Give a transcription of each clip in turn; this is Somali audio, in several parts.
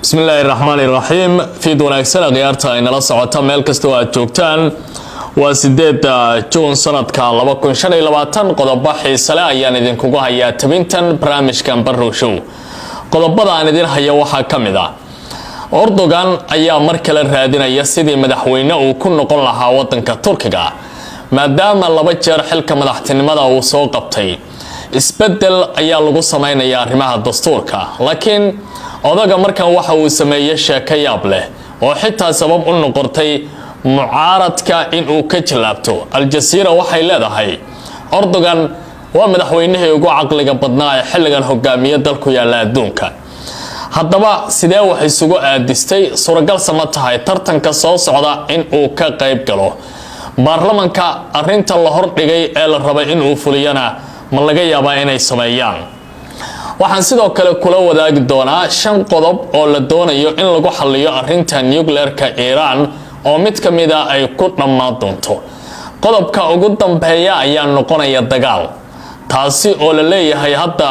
بسم الله الرحمن الرحيم في wanaagsan qiyaarta ay nala socota meel kasta oo aad joogtaan waa 8 June sanadka 2025 qodobo xiiso leh ayaan idinkugu hayaa tabintan barnaamijkan Barrow Show qodobada aan idin hayo waxa kamid ah Erdogan ayaa mar kale raadinaya sidii madaxweyne uu ku noqon lahaa wadanka Turkiga maadaama laba jeer xilka madaxtinimada uu soo qabtay isbedel ayaa lagu sameeyaa arrimaha dastuurka laakiin odaga markan waxa uu sameeyay sheeko yaab leh oo xitaa sabab u noqotay mucaaradka in uu ka jilaabto Al Jazeera waxay leedahay Erdogan waa madaxweynihii ugu caqliga badnaa ee xilligan hogaamiye dalku yaala adduunka haddaba sidee wax isugu aadistay suuragal sama tahay tartanka soo socda in uu ka qayb galo baarlamaanka arinta la hordhigay ee la rabay in uu fuliyana ma laga yaabaa inay sameeyaan waxaan sidoo kale kula wadaagi doonaa 5 qodob oo la doonayo in lagu xalliyo arinta nuclear-ka Iran oo mid kamid ah ay ku dhamaan doonto qodobka ugu dambeeya ayaa noqonaya dagaal taasi oo la leeyahay hadda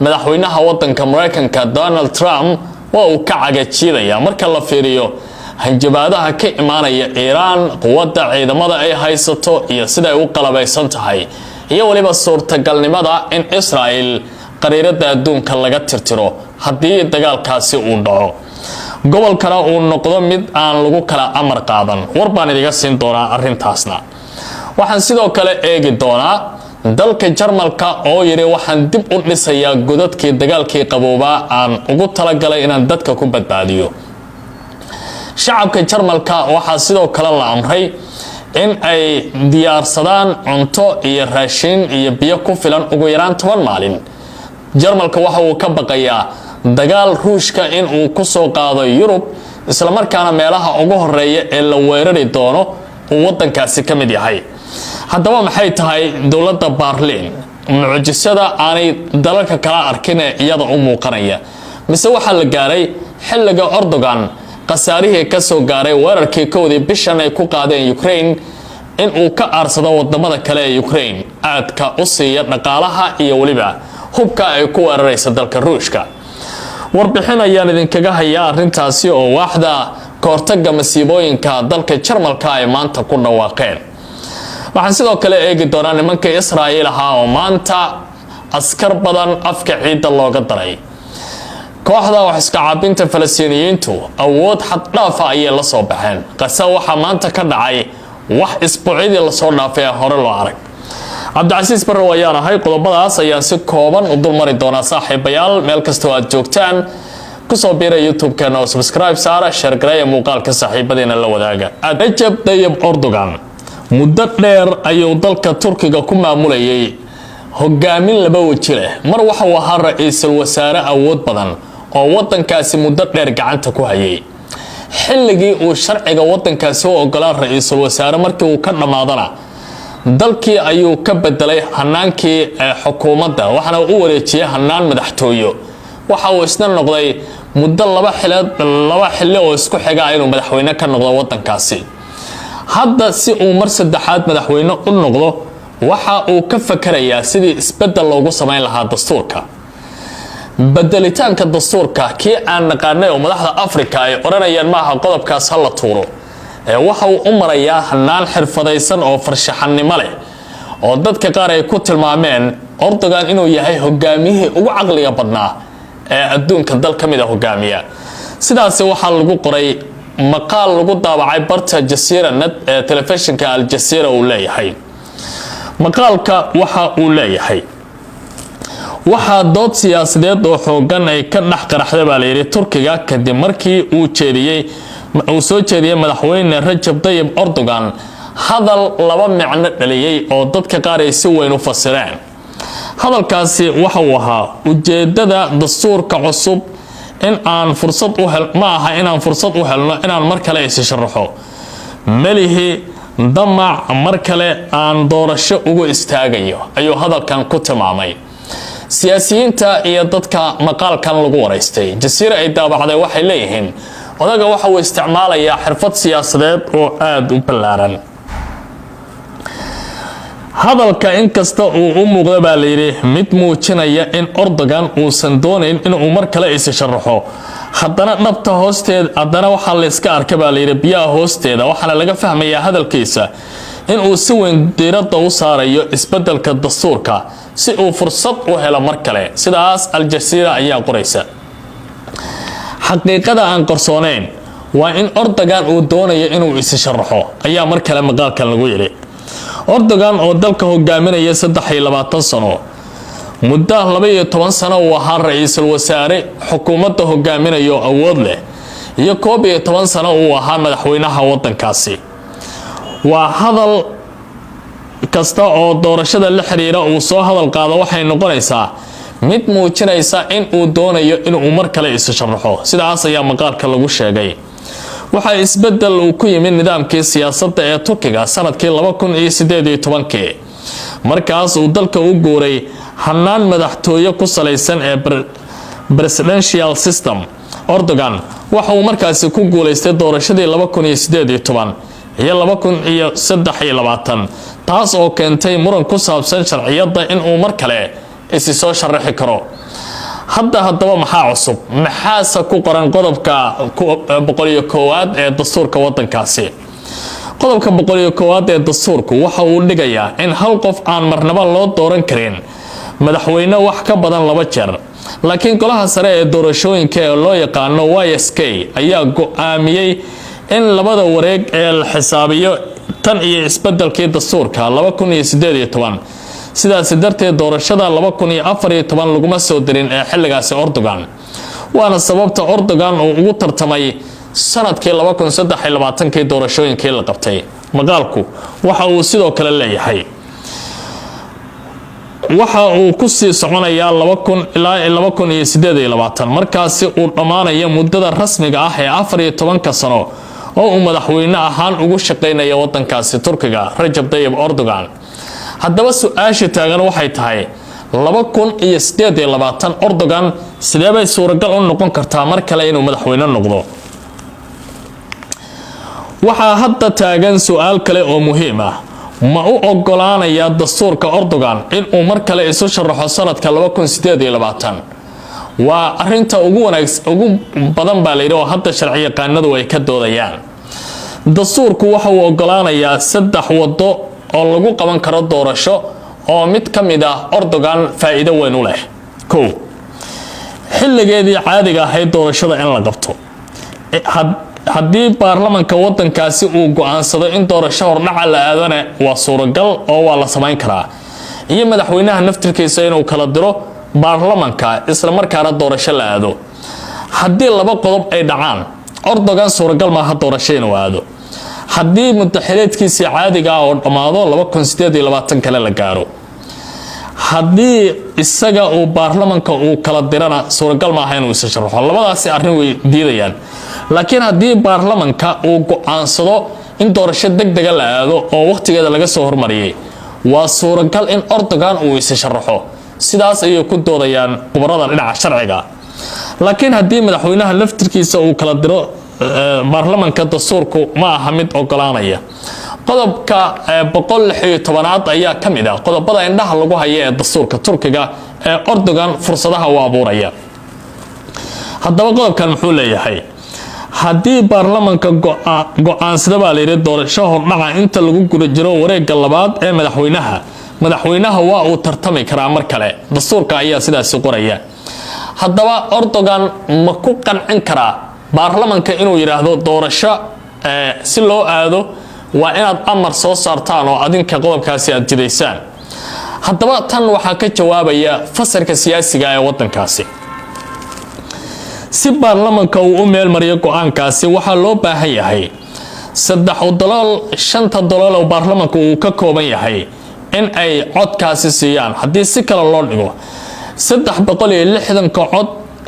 madaxweynaha wadanka Mareykanka Donald Trump waa uu ka cagajiidaya marka la fiiriyo hanjabaadaha ka imaanaya Iran quwadda ciidamada ay haysato iyo sida ay u qalabaysan tahay iyo waliba suurtagalnimada in Israel qariirada adduunka laga tirtiro haddii dagaalkaasi uu dhaco gobolkana uu noqdo mid aan lagu kala amar qaadan warbaan idiga siin doonaa arintaasna waxaan sidoo kale eegi doonaa dalka Jarmalka oo yiri waxaan dib u dhisayaa godadkii dagaalkii qaboobaa aan ugu talagalay inaan dadka ku badbaadiyo shacabka Jarmalka waxa sidoo kale la amray in ay diyaarsadaan cunto iyo raashin iyo biyo ku filan ugu yaraan 10 maalin Jarmalka waxa uu ka baqayaa dagaal Ruushka in uu ku soo qaado Yurub isla markaana meelaha ugu horeeya ee la weerari doono uu wadankaasi ka mid yahay haddaba maxay tahay dawladda Berlin mucjisada aanay dalalka kala arkin iyada u muuqanaya mise waxa la gaaray xilliga Erdogan qasaarihii ka soo gaaray weerarkii koodii bishan ay ku qaadeen Ukraine in uu ka aarsado wadamada kale ee Ukraine aadka u siiya dhaqaalaha iyo waliba hubka ay ku weeraraysa dalka Ruushka warbixin ayaan idinkaga hayaa arintaasi oo waaxda koortaga masiibooyinka dalka Jarmalka ay maanta ku dhawaaqeen waxaan sidoo kale eegi doonaa nimanka Israa'iil ah oo maanta askar badan afka ciida looga daray kooxda wax iska caabinta Falastiiniyiintu awood xad dhaaf ah ay la soo baxeen qasa waxa maanta ka dhacay wax isbuucii la soo dhaafay hore loo arag Cabdicasiis Barrow ayaan ahay qodobadaas ayaan si kooban u dulmari doonaa saaxiibayaal meel kasta oo aad joogtaan ku soo biira YouTube-kana oo subscribe saara share gareeya muuqaalka saaxiibadeena la wadaaga Recep Tayyip Erdogan muddo dheer ayuu dalka Turkiga ku maamulayay hogaamin laba waji leh mar waxa uu ahaa ra'iisul wasaare awood badan oo wadankaasi muddo dheer gacanta ku hayay xilligii uu sharciga wadankaasi u ogolaa ra'iisul wasaare markii uu ka dhamaadana dalkii ayuu ka bedelay hanaankii xukuumadda waxana uu wareejiyay hanaan madaxtooyo waxa uu isna noqday muddo laba xilli oo isku xiga inuu madaxweyne ka noqdo wadankaasi hadda si uu mar saddexaad madaxweyne u noqdo waxa uu ka fakarayaa sidii isbedel loogu sameyn lahaa dastuurka bedelitaanka dastuurka kii aan naqaanay oo madaxda Afrika ay oranayaan maaha qodobkaas hal la tuuro waxa uu u marayaa hanaan xirfadaysan oo farshaxanimo leh oo dadka qaar ay ku tilmaameen Erdogan inuu yahay hogaamiyihii ugu caqliga badnaa ee adduunka dal kamid ah hogaamiya sidaas waxa lagu qoray maqaal lagu daabacay barta Jazeera net ee telefishinka Al Jazeera uu leeyahay maqaalka waxa uu leeyahay waxa dood siyaasadeed oo xoogan ay ka dhax qaraxday baa la yiri Turkiga kadib markii uu soo jeediyay madaxweyne Recep Tayyip Erdogan hadal laba macno dhaliyay oo dadka qaar ay si weyn u fasireen hadalkaasi waxa uu ahaa ujeedada dastuurka cusub in aan fursad u helno inaan mar kale is sharaxo malihi damac mar kale aan doorasho ugu istaagayo ayuu hadalkan ku tilmaamay siyaasiyiinta iyo dadka maqaalkan lagu wareystay Jazeera ay daabacday waxay leeyihiin odaga waxa uu isticmaalayaa xirfad siyaasadeed oo aad u ballaaran hadalka in kasta uu u muuqdo baa la yiri mid muujinaya in Erdogan uusan doonayn in uu mar kale is sharaxo haddana dhabta hoosteeda haddana waxaa la iska arkay baa layidhi biyaha hoosteeda waxaana laga fahmayaa hadalkiisa in uu si weyn diiradda u saarayo isbeddelka dastuurka si uu fursad u helo mar kale sidaas Al Jazeera ayaa qoraysa xaqiiqada aan qarsooneyn waa in Erdogan uu doonayo inuu is sharaxo ayaa mar kale maqaalkan lagu yiri Erdogan oo dalka hogaaminaya 23 sano muddo 12 sano uu ahaa ra'iisul wasaare xukuumadda hogaaminayo awood leh iyo 11 sano uu ahaa madaxweynaha wadankaasi waa hadal kasta oo doorashada la xiriira uu soo hadal qaado waxay noqonaysaa mid muujinaysa in uu doonayo inuu mar kale is sharaxo sidaas ayaa maqaalka lagu sheegay waxa isbedel uu ku yimid nidaamkii siyaasadda ee Turkiga sanadkii 2018 markaas uu dalka u guuray hanaan madaxtooyo ku salaysan ee presidential system Erdogan waxa uu markaas ku guuleystay doorashadii 2018 iyo 2023 taas oo keentay muran ku saabsan sharciyada in uu mar kale is soo sharaxi karo haddaba maxaa cusub maxaase ku qoran qodobka 101 ee dastuurka wadankaasi qodobka 101 ee dastuurku waxa uu dhigayaa in hal qof aan marnaba loo dooran karin madaxweyne wax ka badan 2 jeer laakiin golaha sare ee doorashooyinka ee loo yaqaan YSK ayaa go'aamiyay in labada wareeg ee la xisaabiyo tan iyo isbeddelkii dastuurka 2018 sidaas darteed doorashada 2014 laguma soo dirin ee xilligaasi Erdogan waana sababta Erdogan uu ugu tartamay sanadkii 2023 doorashooyinkii la qabtay maqaalku waxa uu sidoo kale leeyahay waxa uu ku sii soconayaa 2000 ilaa 2028 markaas uu dhamaanayo muddada rasmiga ah ee 14 sano oo uu madaxweyne ahaan ugu shaqeynaya wadankaasi Turkiga Recep Tayyip Erdogan haddaba su'aasha taagan waxay tahay 2028 Erdogan sidee bay suuragal u noqon kartaa mar kale inuu madaxweyne noqdo waxa hadda taagan su'aal kale oo muhiim ah ma u ogolaanaya dastuurka Erdogan in uu mar kale isu sharaxo sanadka 2028 waa arinta ugu badan baa leeyahay oo hadda sharci yaqaanadu ay ka doodayaan dastuurku waxa uu ogolaanayaa 3 wado oo lagu qaban karo doorasho oo mid kamid ah Erdogan faa'iido weyn u leh xilligeedii caadiga ahayd doorashada in la qabto haddii baarlamaanka wadankaasi uu go'aansado in doorasho hordhac la aadana waa suuragal oo waa la sameyn karaa iyo madaxweynaha naftirkiisa inuu kala diro baarlamaanka isla markaana doorasho la aado haddii laba qodob ay dhacaan Erdogan suuragal ma aha doorasho inuu aado haddii muddaxileedkiisa caadiga ah oo dhamaado 2028 kale la gaaro haddii isaga uu baarlamaanka uu kala dirana suuragal ma aha inuu is sharaxo labadaas arrin way diidayaan laakiin haddii baarlamaanka uu go'aansado in doorasho degdeg la aado oo waqtigeeda laga soo hormariyay waa suuragal in Erdogan uu is sharaxo sidaas ay ku doodayaan khubarada dhinaca sharciga laakiin haddii madaxweynaha laftirkiisa uu kala diro baarlamaanka dastuurku ma aha mid ogolaanaya qodobka 116 ayaa kamid ah qodobada indhaha lagu hayo ee dastuurka Turkiga ee Erdogan fursadaha u abuuraya haddaba qodobkan muxuu leeyahay haddii baarlamaanka go'aansada baa leeyahay doorasho hordhaca inta lagu guda jiro wareegga labaad ee madaxweynaha waa uu tartami karaa mar kale dastuurka ayaa sidaas qoraya haddaba Erdogan ma ku qancin karaa baarlamaanka inuu yiraahdo doorasho si loo aado waa inaad amar soo saartaan oo adinka qodobkaasi aad jidaysaan haddaba tan waxa ka jawaabaya fasirka siyaasiga ee wadankaasi si baarlamaanka uu u meel mariyo go'aankaasi waxa loo baahan yahay 5 dalool oo baarlamaanka uu ka kooban yahay in ay codkaasi siiyaan haddii si kale loo dhigo 360 cod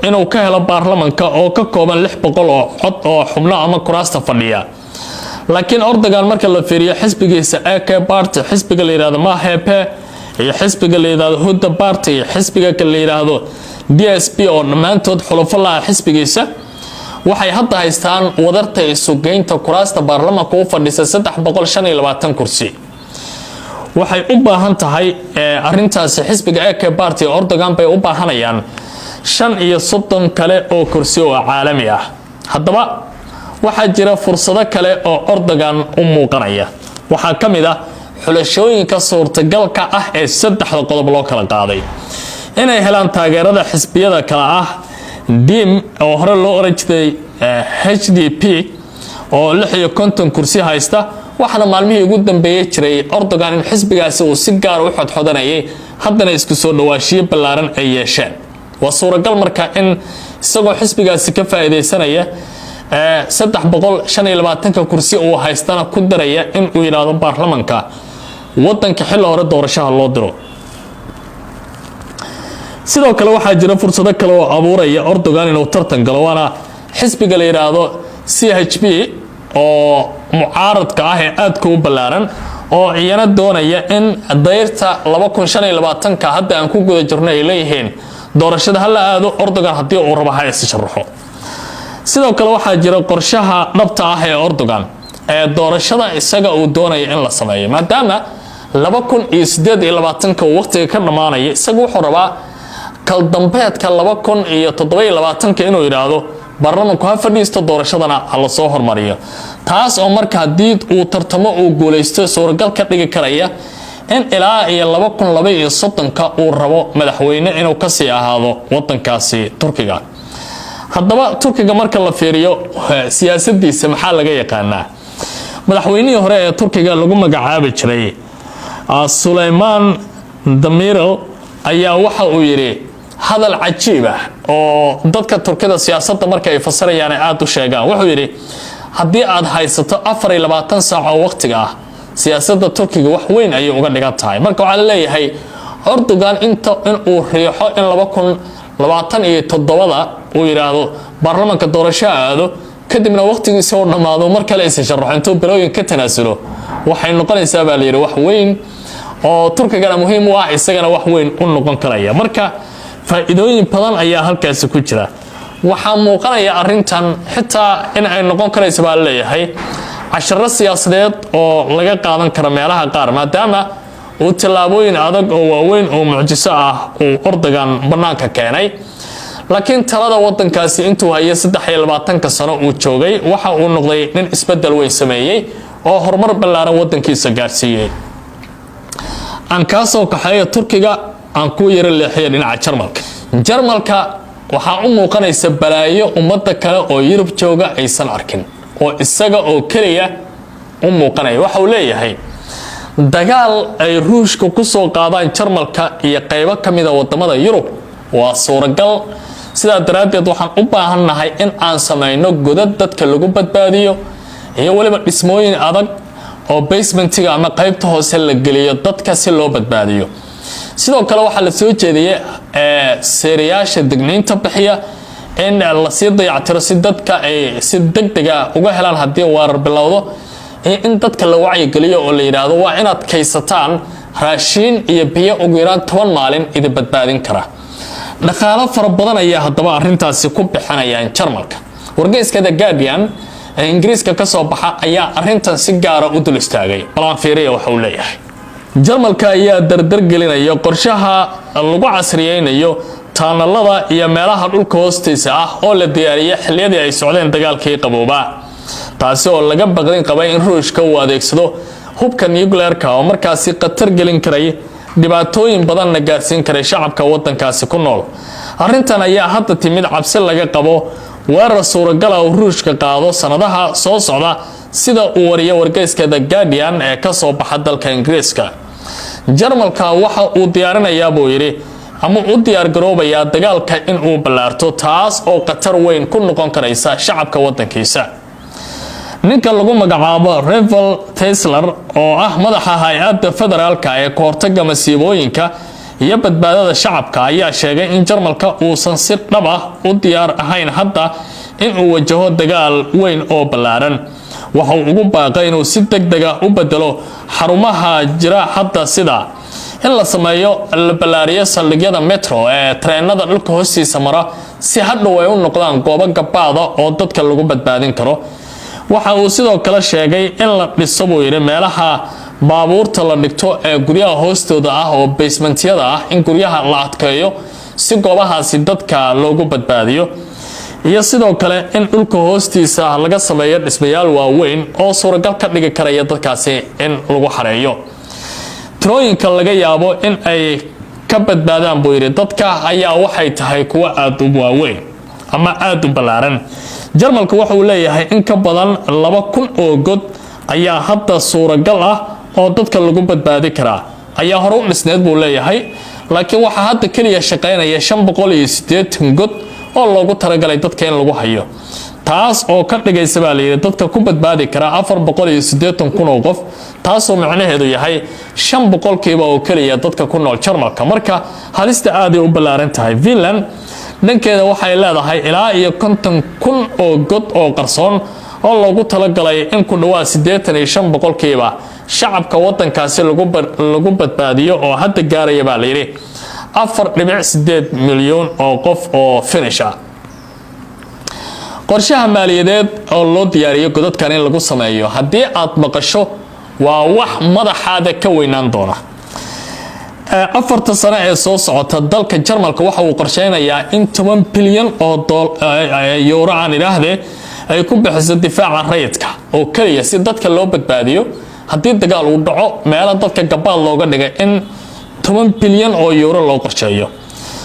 inuu ka helo baarlamaanka oo ka kooban 600 oo cod oo xubno ama kuraasta fadhiya laakiin Erdogan marka la fiiriyo xisbigiisa AK Party xisbiga la yiraahdo MHP iyo xisbiga la yiraahdo Huda Party xisbiga kale la yiraahdo DSP oo dhamaantood xulafo la xisbigiisa waxay hadda haystaan wadarta isu geynta kuraasta baarlamaanka u fadhisa 325 kursi waxay u baahan tahay arintaasi xisbiga AK Party Erdogan bay u baahanayaan 35 kale oo kursi oo caalami ah. haddaba waxaa jira fursado kale oo Erdogan u muuqanaya. waxaa kamid ah xulashooyinka suurtagalka ah ee 3 qodob loo kala qaaday inay helaan taageerada xisbiyada kala ah DiM oo hore loo oran jiray HDP oo 56 kursi haysta. waxaana maalmihii ugu dambeeyay jiray Erdogan in xisbigaasi uu si gaar u xodxodanayay haddana isku soo dhawaashiyo ballaaran ay yeesheen. waa suuragal marka in isagoo xisbigaasi ka faa'iideysanaya 325 kursi uu haystana ku daraya in uu yiraahdo baarlamaanka wadanka xilli hore doorashada loo diro. sidoo kale waxaa jira fursado kale oo abuuraya Erdogan inuu tartan galo, waana xisbiga la yiraahdo CHP oo mucaaradka ah ee aadka u ballaaran oo iyana doonaya in dayrta 2025 hadda aan ku guda jirno ay leeyihiin doorashada hal aado Erdogan hadii uu rabo ha is sharaxo. sidoo kale waxaa jira qorshaha dhabta ah ee Erdogan ee doorashada isaga uu doonayo in la sameeyo, maadaama 2028 waqtiga ka dhamaanaya isagu wuxuu rabaa kal dambeedka 2027 inuu yiraahdo baarlamaanku ha fadhiisto doorashadana la soo hormariyo. taas oo marka hadii uu tartamo uu guuleysto suuragal ka dhigi karaya in ilaa iyo 2032 uu rabo madaxweyne inuu ka sii ahaado wadankaasi Turkiga. haddaba Turkiga marka la fiiriyo siyaasadiisa maxaa laga yaqaanaa? madaxweynihii hore ee Turkiga lagu magacaabi jiray Suleyman Demirel ayaa waxa uu yiri hadal cajiib ah oo dadka Turkida siyaasadda marka ay fasirayaan aad u sheegaan. wuxuu yiri hadii aad haysato 24 saac oo waqtiga ah siyaasadda Turkiga wax weyn ayay uga dhigan tahay. marka waxa la leeyahay Erdogan in uu riixo in 2027 uu yiraahdo baarlamaanka doorasho aado kadibna waqtigiisa oo dhamaado mar kale is sharaxo intuu bilooyin ka tanaasulo waxay noqonaysaa baa la yiri wax weyn oo Turkigana muhiim u ah isagana wax weyn u noqon karaya. marka faa'iidooyin badan ayaa halkaas ku jira. waxaa muuqanaya arintan xitaa in ay noqon karayso baa la leeyahay casharo siyaasadeed oo laga qaadan karo meelaha qaar, maadaama uu tilaabooyin adag oo waaweyn oo mucjiso ah uu Erdogan banaanka keenay. laakiin talada wadankaasi intuu hayay 23 sano uu joogay waxa uu noqday nin isbedel weyn sameeyay oo horumar ballaaran wadankiisa gaarsiiyay. aan ka soo kaxeeyo Turkiga aan ku yara leexiyay dhinaca Jarmalka waxa uu muuqanaysa balaayo ummadda kale oo Yurub jooga aysan arkin oo isaga oo kaliya u muuqanaya. waxa uu leeyahay dagaal ay Ruushka ku soo qaadaan Jarmalka iyo qaybo kamid ah wadamada Yurub waa suuragal. sidaa daraadeed waxaan u baahanahay in aan sameeyno godad dadka lagu badbaadiyo iyo waliba dhismooyin adag oo basementiga ama qaybta hoose la geliyo dadka si loo badbaadiyo. sidoo kale waxa la soo jeediyay seeriyaasha digniinta bixiya in la sii dayactiro si dadka ay si degdeg ah uga helaan hadii weerar bilowdo, in dadka la wacyi geliyo oo la yiraahdo waa inaad kaysataan raashin iyo biyo ugu yaraan 10 maalin idin badbaadin kara. dhaqaale fara badan ayaa haddaba arintaasi ku bixinayaan Jarmalka. wargeyska The Guardian ee Ingiriiska ka soo baxa ayaa arintan si gaar ah u dul istaagay. balan fiiriyo waxa uu leeyahay Jarmalka ayaa dardar gelinaya qorshaha lagu casriyeynayo taanalada iyo meelaha dhulka hoostiisa ah oo la diyaariyay xilliyadii ay socdeen dagaalkii qabooba, taasi oo laga baqdin qabay in Ruushka uu adeegsado hubka nuclear-ka oo markaasi qatar gelin karay dhibaatooyin badan na gaarsiin karay shacabka wadankaasi ku nool. arintan ayaa hadda timid cabsi laga qabo weerar suuragal ah oo Ruushka qaado sanadaha soo socda sida uu wariyay wargeyska The Guardian ee ka soo baxa dalka Ingiriiska. Jarmalka waxa uu diyaarinayaa buu yiri ama u diyaar garoobaya dagaalka in uu ballaarto, taas oo qatar weyn ku noqon karaysa shacabka wadankiisa. ninka lagu magacaabo Revel Tesler oo ah madaxa hay'adda federaalka ee ka hortagga masiibooyinka iyo badbaadada shacabka ayaa sheegay in Jarmalka uusan si dhab ah u diyaar ahayn hadda in uu wajaho dagaal weyn oo ballaaran. waxa uu ugu baaqay inuu si degdeg ah u bedelo xarumaha jira hadda sida in la sameeyo la ballaariyo saldhigyada metro ee treenada dhulka hoostiisa mara si hadhow ay u noqdaan goobo gabaada oo dadka lagu badbaadin karo. waxa uu sidoo kale sheegay in la dhiso buu yiri meelaha baabuurta la dhigto ee guryaha hoostooda ah oo basementyada ah in guryaha la adkeeyo si goobahaasi dadka loogu badbaadiyo iyo sidoo kale in dhulka hoostiisa laga sameeyo dhismayaal waaweyn oo suuragal ka dhigi karaya dadkaasi in lagu xareeyo. tirooyinka laga yaabo in ay ka badbaadaan buu yiri dadka ayaa waxay tahay kuwa aad u waaweyn ama aad u ballaaran. Jarmalku waxa uu leeyahay in ka badan 2,000 oo god ayaa hadda suuragal ah oo dadka lagu badbaadi karaa ayaa hore u dhisneed buu leeyahay, laakiin waxa hadda kaliya shaqeynaya 580 god oo loogu talagalay dadka in lagu hayo, taas oo ka dhigaysa baa leeyahay dadka ku badbaadi kara 480,000 oo qof, taasoo macnaheedu yahay 5% oo kaliya dadka ku nool Jarmalka. Marka halista aad ay u ballaaran tahay. Finland dhankeeda waxay leedahay ilaa iyo 50,000 oo god oo qarsoon oo loogu talagalay in ku dhawaad 85% shacabka wadankaasi lagu badbaadiyo oo hadda gaaraya baa leeyahay 4.8 milyan oo qof oo Finnish ah. qorshaha maaliyadeed oo loo diyaariyo godadkan in lagu sameeyo haddii aad maqasho waa wax madaxaada ka weynaan doona. 4 sano ee soo socota dalka Jarmalka waxa uu qorsheynayaa in 10 bilyan oo euro aan ilaahdee ay ku bixiso difaaca rayidka oo kaliya si dadka loo badbaadiyo haddii dagaal uu dhaco meelo dadka gabaad looga dhigay in 10 bilyan oo euro loo qorsheeyo.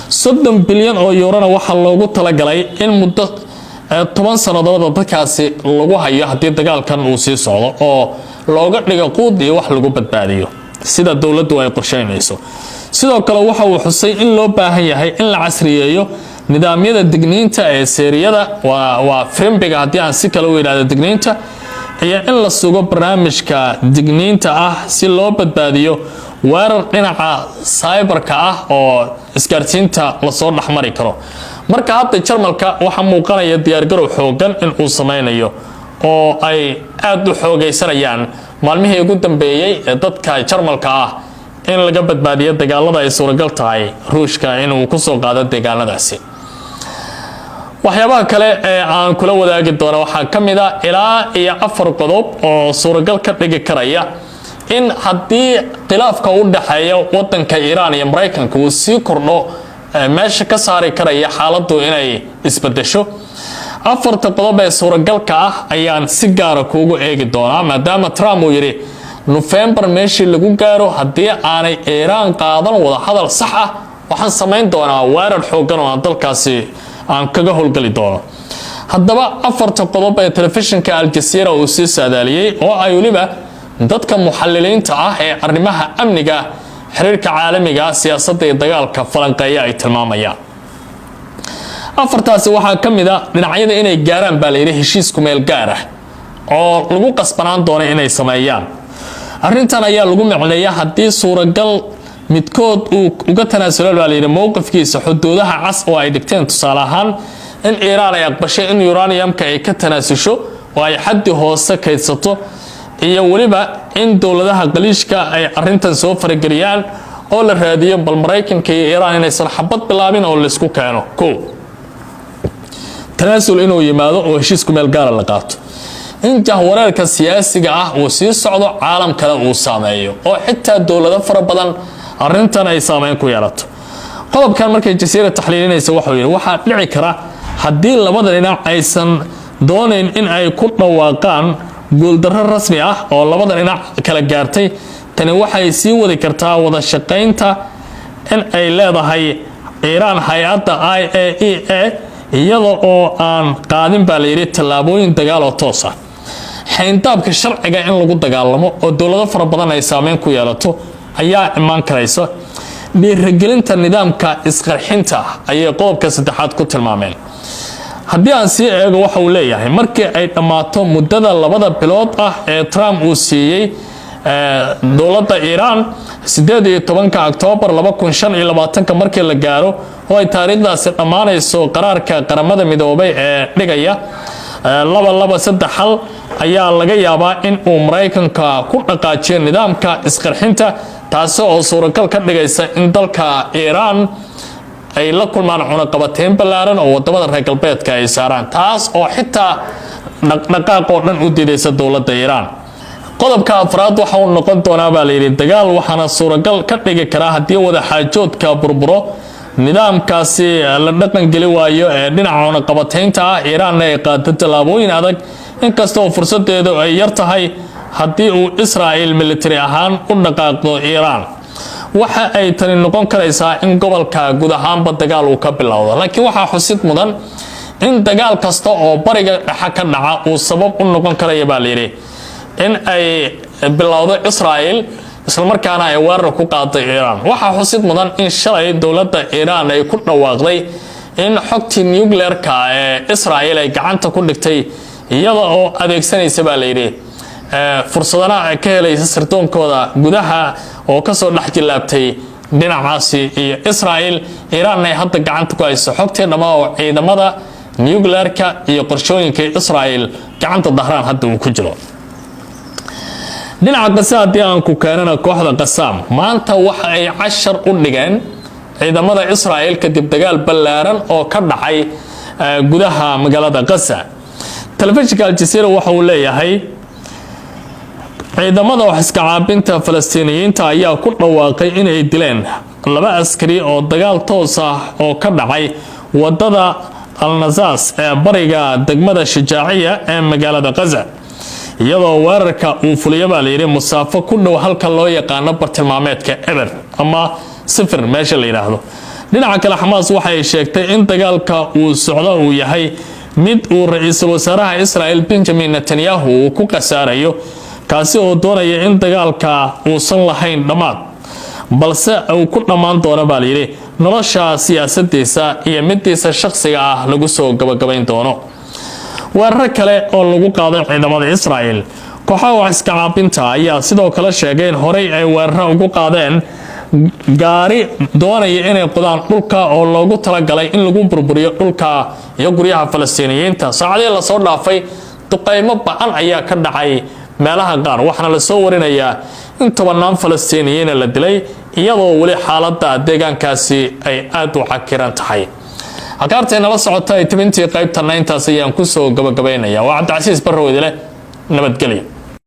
30 bilyan oo eurona waxa loogu talagalay in muddo 10 sanadood dadkaasi lagu hayo haddii dagaalkan uu sii socdo oo looga dhigo quud iyo wax lagu badbaadiyo sida dawladdu ay qorsheynayso. sidoo kale waxa uu xusay in loo baahan yahay in la casriyeeyo nidaamyada digniinta ee seeriyada waa frimbiga haddii aan si kale u yiraahdo digniinta iyo in la sugo barnaamijka digniinta ah si loo badbaadiyo weerar dhinaca cyberka ah oo isgaarsiinta la soo dhaxmari karo. marka hadda Jarmalka waxa muuqanaya diyaar garow xoogan in uu sameynayo oo ay aad u xoogaysanayaan maalmihii ugu dambeeyay ee dadka Jarmalka ah in laga badbaadiyo dagaalada ay suuragal tahay Ruushka inuu ku soo qaado deegaanadaasi. waxyaabaha kale ee aan kula wadaagi doono waxaa ka mid ah ilaa iyo 4 qodob oo suuragal ka dhigi karaya in haddii khilaafka u dhaxeeya wadanka Iran iyo Mareykanka uu sii kordho meesha ka saari karaya xaaladdu inay isbedesho. 4 qodob ee suuragalka ah ayaan si gaar ah kuugu eegi doonaa maadaama Trump uu yiri November meeshii lagu gaaro haddii aanay Iran qaadan wada hadal sax ah waxaan sameyn doonaa weerar xoogan oo dalkaasi aan kaga howlgali doono. haddaba 4 qodob ee telefishinka Al Jazeera uu sii saadaaliyay oo ay waliba dadka muxalliliinta ah ee arrimaha amniga xiriirka caalamiga siyaasadda iyo dagaalka falanqeeya ay tilmaamayaan. 4taasi waxaa ka mid ah dhinacyada inay gaaraan baa leeyahay heshiis ku meel gaar ah oo lagu qasbanaan doono inay sameeyaan. arrintan ayaa lagu macneeyaa haddii suuragal midkood uu uga tanaasulo baa leeyahay mowqifkiisa xuduudaha cas oo ay dhigteen tusaale ahaan in Iran ay aqbashay in uraniumka ay ka tanaasusho oo ay xaddi hoose kaydsato iyo waliba in dawladaha qaliishka ay arrintan soo farageliyaan oo la raadiyo bal Mareykanka iyo Iran inaysan xabad bilaabin oo la isku keeno. tanaasul inuu yimaado oo heshiis ku meel gaar ah la qaato. in jahwareerka siyaasiga ah uu sii socdo caalamkana uu saameeyo oo xitaa dawlado fara badan arrintan ay saameyn ku yeelato. qodobkan markay Jazeera taxliilinaysa waxa dhici kara haddii labada dhinac aysan doonayn in ay ku dhawaaqaan guuldarro rasmi ah oo labada dhinac kala gaartay, tani waxay sii wadi kartaa wada shaqeynta in ay leedahay Iran hay'adda IAEA iyada oo aan qaadin baa leeyahay tallaabooyin dagaal oo toos ah. xeyndaabka sharciga in lagu dagaalamo oo dawlado fara badan ay saameyn ku yeelato ayaa imaan karaysa. dhiirigelinta nidaamka isqarxinta ayay qodobka 3aad ku tilmaameen. haddii aan sii eego waxa uu leeyahay markii ay dhamaato muddada 2 bilood ah ee Trump uu siiyay dawladda Iran 18 Oktoobar 2025 markii la gaaro oo ay taariikhdaasi dhamaanayso qaraarka qaramada midoobay ee dhigaya 223 ayaa laga yaabaa in uu Mareykanka ku dhaqaajiyo nidaamka isqarxinta taas oo suuragal ka dhigaysa in dalka Iran ay la kulmaan cunaqabateyn ballaaran oo wadamada reer galbeedka ay saaraan taas oo xitaa dhaqdhaqaaq oo dhan u diidaysa dawladda Iran. qodobka 4aad waxa uu noqon doonaa baa leeyahay dagaal waxaana suuragal ka dhigi kara haddii wada xaajoodka burburo nidaamkaasi la dhaqan geli waayo ee dhinaca cunaqabataynta ah Iiraanna ay qaado tallaabooyin adag inkastoo fursadeedu ay yar tahay haddii uu Israa'iil military ahaan u dhaqaaqdo Iiraan waxa ay tani noqon karaysaa in gobolka guud ahaanba dagaal uu ka bilowdo laakiin waxa xusid mudan in dagaal kasta oo bariga dhexe ka dhaca uu sabab u noqon karayo baa leeyahay in ay bilowdo Israa'iil isla markaana ay weerar ku qaaday Iiraan waxa xusid mudan in shalay dawladda Iiraan ay ku dhawaaqday in xogtii nuclear-ka ee Israa'iil ay gacanta ku dhigtay iyada oo adeegsanaysa baa leeyahay fursadana ay ka helaysa sirtoonkooda gudaha oo ka soo dhax jilaabtay dhinacaasi iyo Israa'iil Iiraan ay hadda gacanta ku hayso xogtii dhamaa oo ciidamada nuclear-ka iyo qorshooyinka Israa'iil gacanta Dahraan hadda uu ku jiro dhinaca Gaza haddii aan ku keenana kooxda Qassam maanta waxa ay cashar u dhigeen ciidamada Israa'iil kadib dagaal ballaaran oo ka dhacay gudaha magaalada Gaza telefishinka Al Jazeera waxa uu leeyahay ciidamada wax iska caabinta Falastiiniyiinta ayaa ku dhawaaqay inay dileen 2 askari oo dagaal toos ah oo ka dhacay wadada Al-Nazas ee bariga degmada Shajaaciya ee magaalada Gaza iyadoo weerarka uu fuliyay baa leeyahay musaafo ku dhow halka loo yaqaan bartilmaameedka Eber ama sifir meesha la yiraahdo dhinaca kale Xamaas waxay sheegtay in dagaalka uu socdo uu yahay mid uu ra'iisul wasaaraha Israa'iil Benjamin Netanyahu uu ku qasaarayo kaasi oo doonaya in dagaalka uusan lahayn dhamaad balse uu ku dhamaan doono baa leeyahay nolosha siyaasaddiisa iyo middiisa shakhsiga ah lagu soo gabagabayn doono weerar kale oo lagu qaaday ciidamada Israa'iil kooxaha wax iska caabinta ayaa sidoo kale sheegay in horey ay weerar ugu qaadeen gaari doonaya inay qodaan dhulka oo loogu talagalay in lagu burburiyo dhulka iyo guryaha Falastiiniyiinta saacadii la soo dhaafay duqeymo ba'an ayaa ka dhacay meelaha qaar waxaana la soo warinayaa in 10 Falastiiniyiin la dilay iyadoo wali xaaladda deegaankaasi ay aad u cakiran tahay hakaarteena la socotay tibintii qaybta 9 taas ayaan ku soo gabagabeynaya waa Cabdi Casiis Barrow idile nabadgelyo